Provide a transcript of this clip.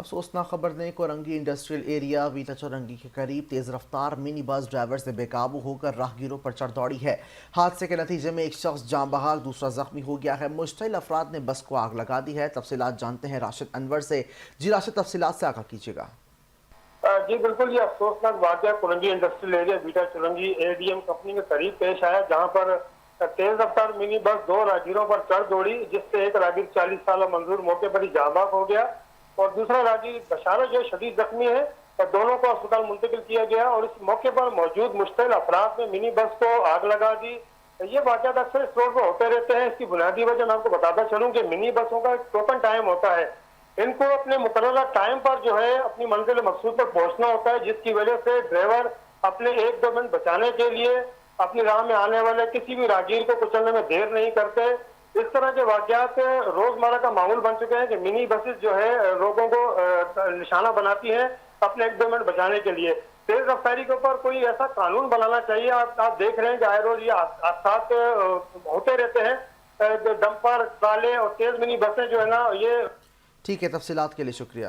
افسوسناک خبر دیں کورنگی انڈسٹریل ایریا ویٹا چورنگی کے قریب تیز رفتار منی بس ڈرائیور سے بے قابو ہو کر راہگیروں پر چڑھ دوڑی ہے۔ حادثے کے نتیجے میں ایک شخص جاں بحق دوسرا زخمی ہو گیا ہے۔ مشتعل افراد نے بس کو آگ لگا دی ہے۔ تفصیلات جانتے ہیں راشد انور سے۔ جی راشد، تفصیلات سے آگاہ کیجیے گا۔ جی بالکل، یہ افسوسناک واقعہ Korangi industrial area Vita چورنگی ADM company کے قریب پیش آیا، جہاں پر تیز رفتار منی بس دو راہگیروں پر چڑھ دوڑی، جس سے ایک راہگیر 40 سالہ منظور موقع پر ہی جاں بحق ہو گیا اور دوسرا راہگیر بشارت جو شدید زخمی ہے اور دونوں کو اسپتال منتقل کیا گیا۔ اور اس موقع پر موجود مشتعل افراد نے منی بس کو آگ لگا دی۔ یہ واقعات اکثر اس روڈ پر ہوتے رہتے ہیں۔ اس کی بنیادی وجہ میں آپ کو بتاتا چلوں کہ منی بسوں کا ایک ٹوکن ٹائم ہوتا ہے، ان کو اپنے مقررہ ٹائم پر جو ہے اپنی منزل مقصود پر پہنچنا ہوتا ہے، جس کی وجہ سے ڈرائیور اپنے 1-2 منٹ بچانے کے لیے اپنی راہ میں آنے والے کسی بھی راہگیر کو کچلنے میں دیر نہیں کرتے۔ اس طرح کے واقعات روزمرہ کا معمول بن چکے ہیں کہ منی بسز جو ہے لوگوں کو نشانہ بناتی ہیں اپنے 1-2 منٹ بچانے کے لیے۔ تیز رفتاری کے اوپر کوئی ایسا قانون بنانا چاہیے۔ آپ دیکھ رہے ہیں کہ آئے روز یہ حادثات ہوتے رہتے ہیں، ڈمپر، ٹرالے اور تیز منی بسیں جو ہے نا یہ ٹھیک ہے، تفصیلات کے لیے شکریہ۔